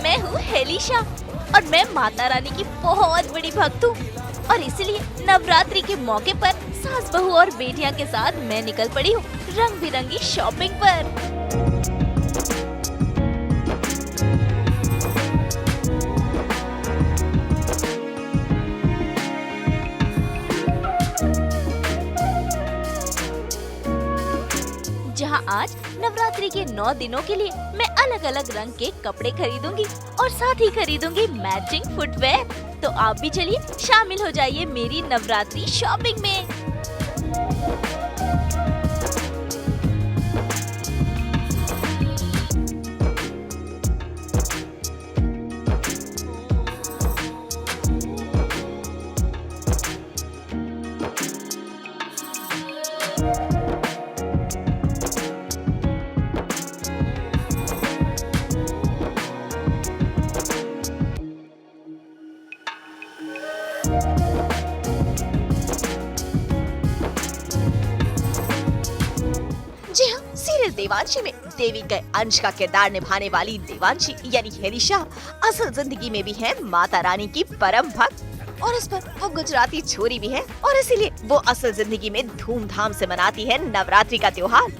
मैं हूँ हेलिशा और मैं माता रानी की बहुत बड़ी भक्त हूँ और इसलिए नवरात्रि के मौके पर सास बहू और बेटियां के साथ मैं निकल पड़ी हूँ रंग बिरंगी शॉपिंग पर। जहाँ आज नवरात्रि के 9 दिनों के लिए मैं अलग अलग रंग के कपड़े खरीदूंगी और साथ ही खरीदूंगी मैचिंग फुटवेयर। तो आप भी चलिए शामिल हो जाइए मेरी नवरात्रि शॉपिंग में। जी हाँ, सीरियल देवांशी में देवी के अंश का किरदार निभाने वाली देवांशी यानी हेलिशा असल जिंदगी में भी है माता रानी की परम भक्त और इस पर वो गुजराती छोरी भी है और इसीलिए वो असल जिंदगी में धूमधाम से मनाती है नवरात्रि का त्योहार।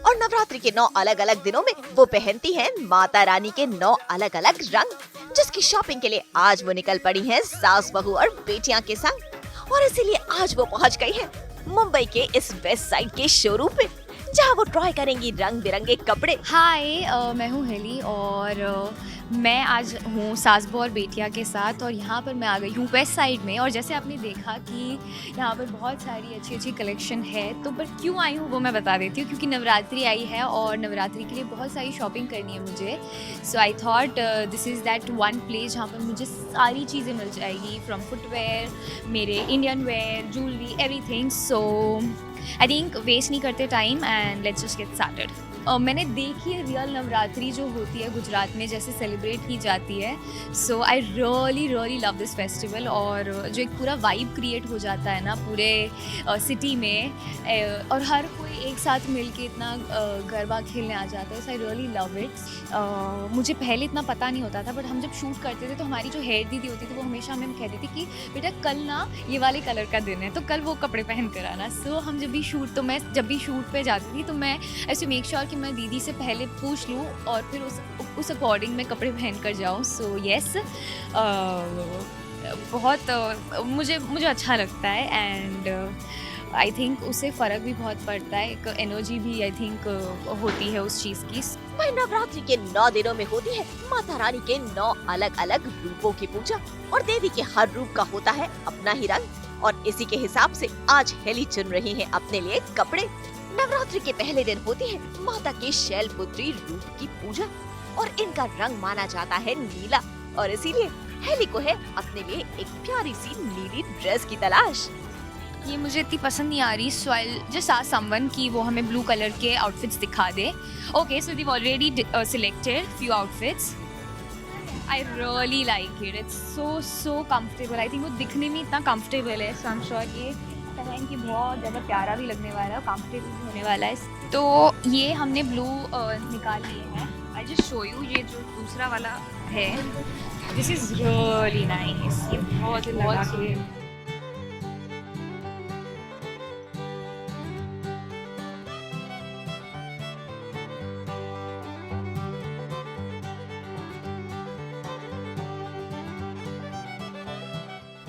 और नवरात्रि के 9 अलग अलग दिनों में वो पहनती है माता रानी के 9 अलग अलग रंग, जिसकी शॉपिंग के लिए आज वो निकल पड़ी है सास बहू और बेटियां के संग। और इसीलिए आज वो पहुंच गई है मुंबई के इस वेस्ट साइड के शोरूम पे, जहाँ वो ट्राई करेंगी रंग बिरंगे कपड़े। हाय, मैं हूँ हेली और मैं आज हूँ सास बहू और बेटिया के साथ और यहाँ पर मैं आ गई हूँ वेस्ट साइड में। और जैसे आपने देखा कि यहाँ पर बहुत सारी अच्छी अच्छी कलेक्शन है, तो पर क्यों आई हूँ वो मैं बता देती हूँ। क्योंकि नवरात्रि आई है और नवरात्रि के लिए बहुत सारी शॉपिंग करनी है मुझे। So I thought this is that one place जहाँ पर मुझे सारी चीज़ें मिल जाएगी, फ्रॉम फुटवेयर, मेरे Indian wear, jewellery, everything. So I think waste नहीं करते time and let's just get started. मैंने देखी है रियल नवरात्रि जो होती है गुजरात में जैसे सेलिब्रेट की जाती है। So I really love this festival और जो एक पूरा वाइब क्रिएट हो जाता है ना पूरे सिटी में और हर कोई एक साथ मिलके इतना गरबा खेलने आ जाता है। So I really love it. मुझे पहले इतना पता नहीं होता था, बट हम जब शूट करते थे तो हमारी जो हेयर दीदी होती थी वो हमेशा हमें कहती थी कि बेटा कल ना ये वाले कलर का दिन है तो कल वो कपड़े पहन कर आना। सो हम जब भी शूट पे जाती थी तो मैं ऐसे मेक श्योर कि मैं दीदी से पहले पूछ लूँ और फिर उस अकॉर्डिंग मैं कपड़े पहन कर जाऊँ। सो येस, बहुत मुझे अच्छा लगता है एंड आई थिंक उससे फ़र्क भी बहुत पड़ता है, एक एनर्जी भी आई थिंक होती है उस चीज़ की। वही नवरात्रि के 9 दिनों में होती है माता रानी के 9 अलग अलग रूपों की पूजा और देवी के हर रूप का होता है अपना ही रंग। और इसी के हिसाब से आज हेली चुन रही है अपने लिए कपड़े। नवरात्रि के पहले दिन होती है माता के शैलपुत्री रूप की पूजा और इनका रंग माना जाता है नीला और इसीलिए हेली को है अपने लिए एक प्यारी सी नीली ड्रेस की तलाश। ये मुझे इतनी पसंद नहीं आ रही, so I just ask someone कि वो हमें ब्लू कलर के आउटफिट्स दिखा दे। Okay, so we've already selected few outfits. I really like it, it's so comfortable. I think वो दिखने में इतना कंफर्टेबल है, सो आई एम श्योर ये पहन के बहुत ज़्यादा प्यारा भी लगने वाला है, कंफर्टेबल भी होने वाला है। तो ये हमने ब्लू निकाल लिए हैं। आई जस्ट शो यू, ये जो दूसरा वाला है दिस इज़ रियली नाइस। ये बहुत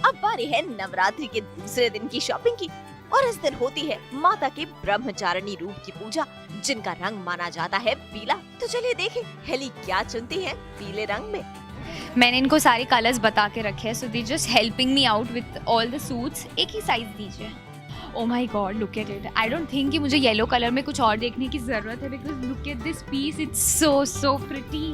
अब बारी है नवरात्रि के दूसरे दिन की शॉपिंग की और इस दिन होती है माता के ब्रह्मचारिणी रूप की पूजा, जिनका रंग माना जाता है पीला। तो चलिए देखें हेली क्या चुनती है पीले रंग में। मैंने इनको सारे कलर्स बता के रखे हैं, so they just helping me out with all the suits. एक ही साइज दीजिए। Oh my god, look at it. I don't think कि मुझे येलो कलर में कुछ और देखने की जरूरत है, because look at this piece, it's so pretty.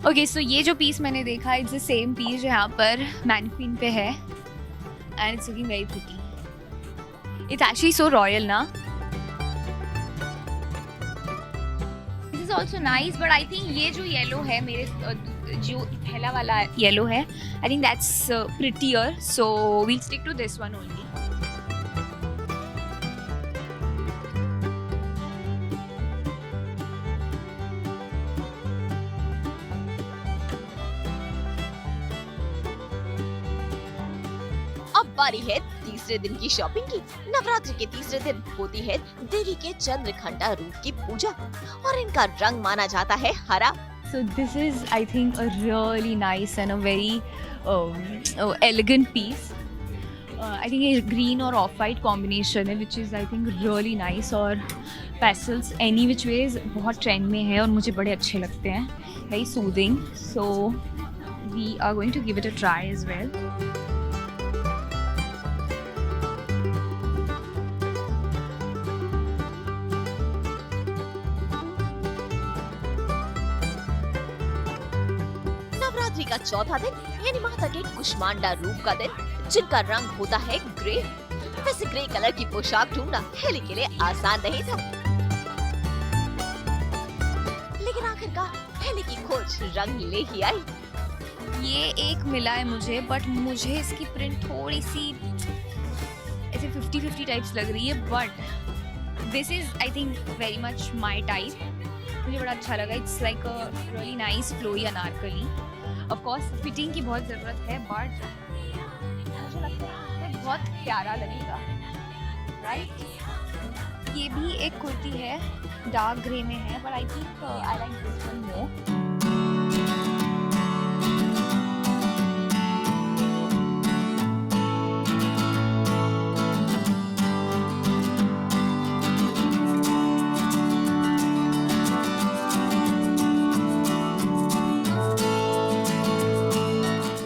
Okay, so ये जो पीस मैंने देखा इट्स द सेम पीस जो यहाँ पर मैनीक्वीन पे है and it's looking very pretty. It's actually so royal ना। This is also nice, but I think ये जो येलो है मेरे जो पहला वाला येलो है, I think that's prettier, so we'll stick to this one only. अब बारी है तीसरे दिन की शॉपिंग की। नवरात्रि के तीसरे दिन होती है देवी के चंद्रघंटा रूप की पूजा और इनका रंग माना जाता है हरा। So this is, I think, a really nice and a very elegant piece. I think a green or off-white combination है, which is I think really nice. और pastels any which ways बहुत trend में है और मुझे बड़े अच्छे लगते हैं, very soothing. So we are going to give it a try as well. Navratri का चौथा दिन यानी माता के कुष्मांडा रूप का दिन, जिनका रंग होता है ग्रे। वैसे ग्रे कलर की पोशाक ढूंढना हेली के लिए आसान नहीं था, लेकिन आखिरकार हेली की खोज रंग ले ही आई। ये एक मिला है मुझे, बट मुझे इसकी प्रिंट थोड़ी सी ऐसे 50-50 टाइप्स लग रही है, but this is I think very much my type. मुझे बड़ा अच्छा लगा। It's like a really nice flowy anarkali. Of course fitting की बहुत ज़रूरत है, बट मुझे लगता है ये बहुत प्यारा लगेगा, राइट। ये भी एक कुर्ती है, डार्क ग्रे में है, but I think I like this one more.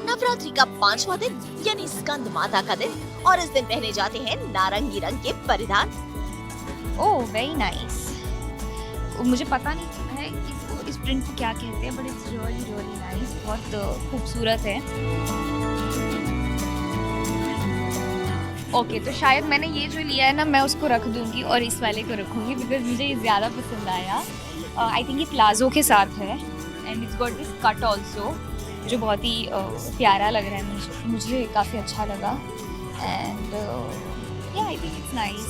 Navratri का पांचवा दिन यानी स्कंद माता का दिन और इस दिन पहने जाते हैं नारंगी रंग के परिधान। Oh very nice. मुझे पता नहीं है इसको, इस प्रिंट को क्या कहते हैं, but it's really really nice. बहुत खूबसूरत है। ओके, तो शायद मैंने ये जो लिया है ना, मैं उसको रख दूंगी और इस वाले को रखूंगी, बिकॉज मुझे ये ज़्यादा पसंद आया। आई थिंक ये प्लाजो के साथ है and it's got this cut also, जो बहुत ही प्यारा लग रहा है। मुझे काफ़ी अच्छा लगा एंड या I think it's nice.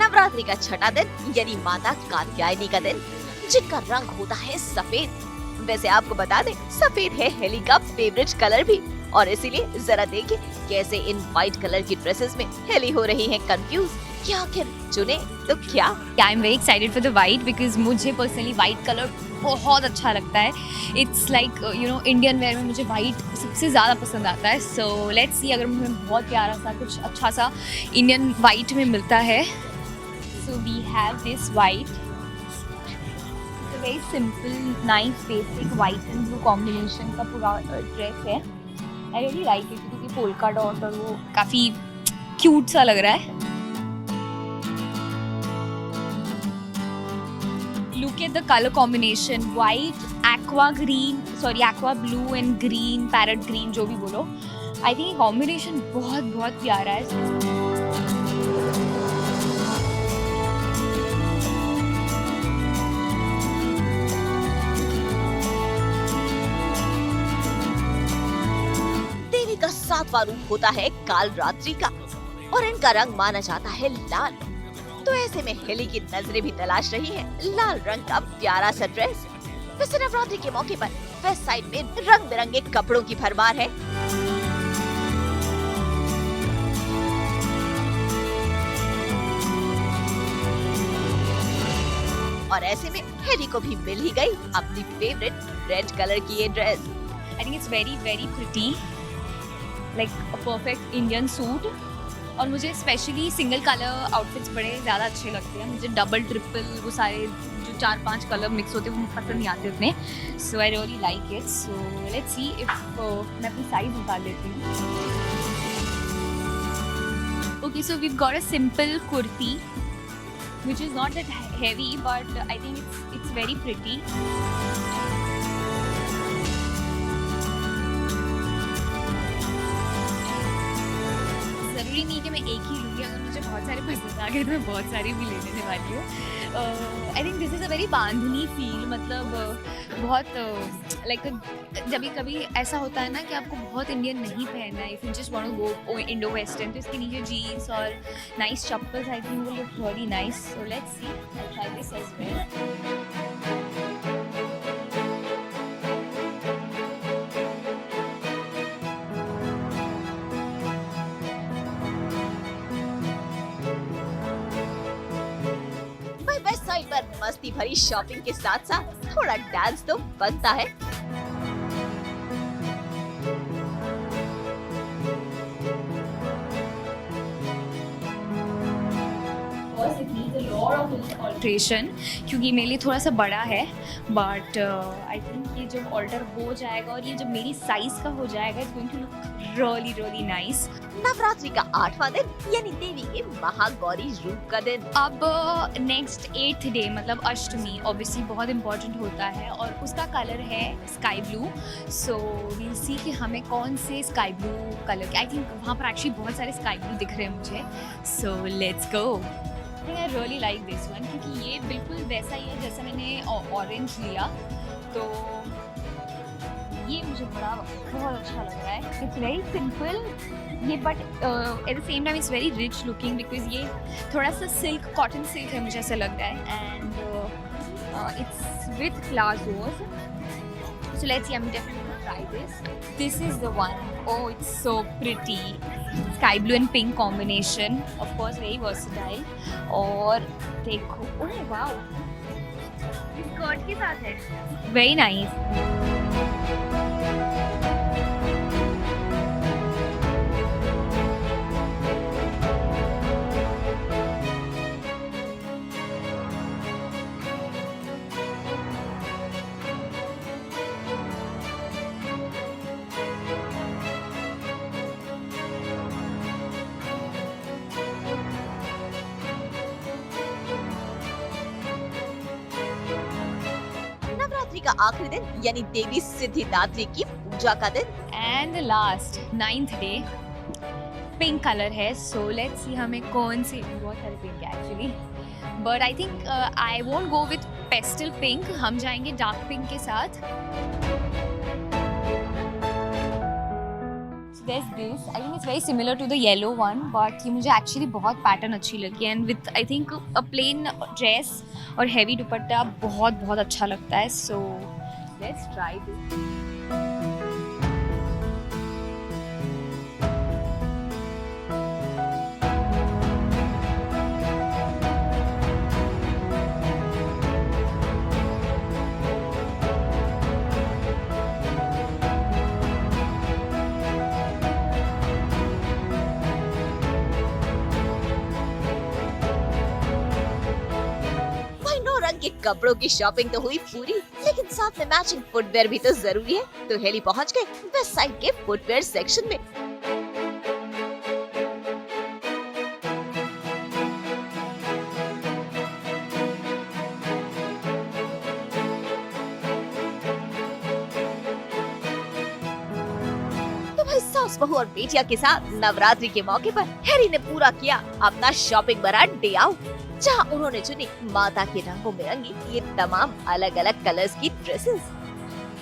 Navratri का छठा दिन यानी माता कात्यायनी का दिन, जिनका रंग होता है सफेद। वैसे आपको बता दें, सफेद है हेली का फेवरेट कलर भी, और इसीलिए जरा देखिए कैसे इन व्हाइट कलर की ड्रेसेस में हेली हो रही है कंफ्यूज कि आखिर चुने तो क्या। I am very excited for the white, because मुझे पर्सनली वाइट कलर बहुत अच्छा लगता है। It's like you know, Indian wear में मुझे वाइट सबसे ज़्यादा पसंद आता है। सो लेट्स सी अगर मुझे बहुत प्यारा सा कुछ अच्छा सा इंडियन वाइट में मिलता है। So we have this white, very simple nice basic white and blue combination का पूरा ड्रेस है। आई रियली लाइक इट, क्योंकि पोल्का डॉट और वो काफ़ी क्यूट सा लग रहा है। Look at the color combination, white, aqua blue and green, parrot green, जो भी बोलो। I think ये combination बहुत प्यारा है। देवी का सातवां रूप होता है काल रात्रि का और इनका रंग माना जाता है लाल। तो ऐसे में हेली की नजरें भी तलाश रही हैं लाल रंग का प्यारा सा ड्रेस। वैसे नवरात्रि के मौके पर वेस्ट साइड में रंग बिरंगे कपड़ों की भरमार है। और ऐसे में हेली को भी मिल ही गई अपनी फेवरेट रेड कलर की ये dress. I think it's very pretty, like a perfect Indian suit। और मुझे स्पेशली सिंगल कलर आउटफिट्स बड़े ज़्यादा अच्छे लगते हैं। मुझे डबल ट्रिपल वो सारे जो 4-5 कलर मिक्स होते हैं वो पसंद नहीं आते उतने। So I really like it. So let's see if मैं अपनी साइज निकाल लेती हूँ। Okay, so we got a simple kurti which is not that heavy, but I think it's very pretty। ज़रूरी नहीं कि मैं एक ही लूँगी, अगर मुझे बहुत सारे पसंद आ गए तो मैं बहुत सारी भी ले लेने वाली हूँ। I think this is a very bandhani feel, मतलब बहुत लाइक जब कभी ऐसा होता है ना कि आपको बहुत इंडियन नहीं पहनना है, if you just want to go Indo western, तो इसके नीचे जीन्स और nice chappals I think will look very nice. So let's see, I try this as well. भाई वेस्ट साइड पर मस्ती भरी शॉपिंग के साथ साथ थोड़ा डांस तो बनता है. ऑल्ट्रेशन, क्योंकि मेरे लिए थोड़ा सा बड़ा है, बट आई थिंक ये जब ऑल्टर हो जाएगा और ये जब मेरी साइज का हो जाएगा, it's going to look really really nice. Navratri का 8वां दिन यानी देवी के महागौरी रूप का दिन. अब नेक्स्ट 8th डे मतलब अष्टमी ऑब्वियसली बहुत इंपॉर्टेंट होता है और उसका कलर है स्काई ब्लू. सो वील सी कि हमें कौन से स्काई ब्लू कलर के, आई थिंक वहाँ पर एक्चुअली बहुत सारे स्काई ब्लू दिख रहे हैं मुझे. So let's go. I really like this one क्योंकि ये बिल्कुल वैसा ही है जैसा मैंने ऑरेंज लिया, तो ये मुझे बहुत अच्छा लग रहा है. इट्स वेरी सिंपल ये, but at the same time it's very rich looking because ये थोड़ा सा सिल्क, कॉटन सिल्क है मुझे ऐसा लग रहा है. And it's with palazzos. So let's see, I'm definitely gonna try this. This is the one. Oh, it's so pretty. Sky blue and pink combination. Of course, very versatile. और देखो, oh wow. इस skirt के साथ है. Very nice. Navratri का आखिरी दिन यानी देवी सिद्धिदात्री की पूजा का दिन. And the last 9th day. Pink colour है. सो लेट्स सी हमें कौन सी, बहुत सारे पिंक है actually, but I think I won't go with pastel pink. हम जाएंगे डार्क पिंक के साथ. There's this. I think it's very similar to the yellow one, but ये मुझे actually बहुत पैटर्न अच्छी लगी and with I think a plain dress और heavy दुपट्टा बहुत बहुत अच्छा लगता है. So let's try this. के कपड़ों की शॉपिंग तो हुई पूरी, लेकिन साथ में मैचिंग फुटवेयर भी तो जरूरी है. तो हेली पहुंच गए वेस्ट साइड के फुटवेयर सेक्शन में. तो भाई सास बहू और बेटिया के साथ नवरात्रि के मौके पर हैरी ने पूरा किया अपना शॉपिंग भरा डे आउट, जहाँ उन्होंने चुनी माता के रंगों में रंगी ये तमाम अलग अलग कलर्स की ड्रेसेस.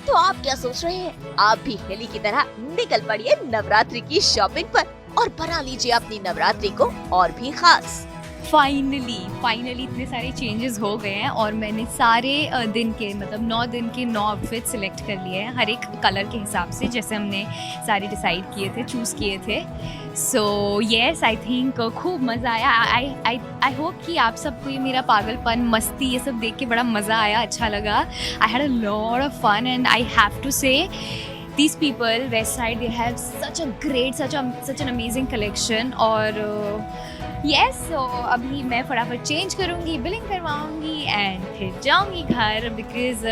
तो आप क्या सोच रहे हैं? आप भी हेली की तरह निकल पड़िए नवरात्रि की शॉपिंग पर और बना लीजिए अपनी नवरात्रि को और भी खास. फाइनली इतने सारे चेंजेस हो गए हैं और मैंने सारे दिन के मतलब 9 दिन के 9 आउटफिट सिलेक्ट कर लिए हैं, हर एक कलर के हिसाब से जैसे हमने सारे डिसाइड किए थे, चूज़ किए थे. सो येस, आई थिंक खूब मज़ा आया. आई होप कि आप सबको ये मेरा पागलपन, मस्ती, ये सब देख के बड़ा मज़ा आया, अच्छा लगा. I had a lot of fun and I have to say these people west side, they have such a great, such an amazing collection. और yes, so अभी मैं फटाफट चेंज करूँगी, बिलिंग करवाऊँगी एंड फिर जाऊँगी घर, बिकॉज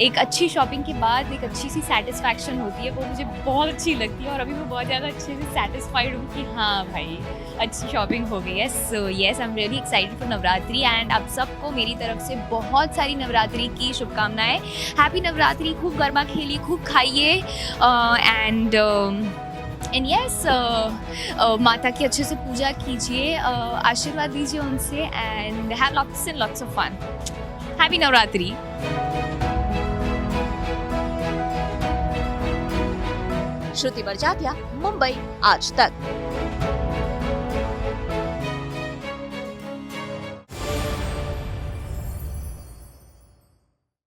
एक अच्छी शॉपिंग के बाद एक अच्छी सी सेटिस्फैक्शन होती है, वो मुझे बहुत अच्छी लगती है. और अभी मैं बहुत ज़्यादा अच्छे से सेटिस्फाइड हूँ कि हाँ भाई अच्छी शॉपिंग हो गई है. So yes, I am really excited for Navratri and आप सबको मेरी तरफ से बहुत सारी नवरात्रि की शुभकामनाएं. हैप्पी नवरात्रि, खूब गरबा खेलिए, खूब खाइए एंड यस, माता की अच्छे से पूजा कीजिए, आशीर्वाद दीजिए उनसे and have lots and lots of fun. Happy Navratri. Shruti Barjatya, Mumbai, Aaj तक।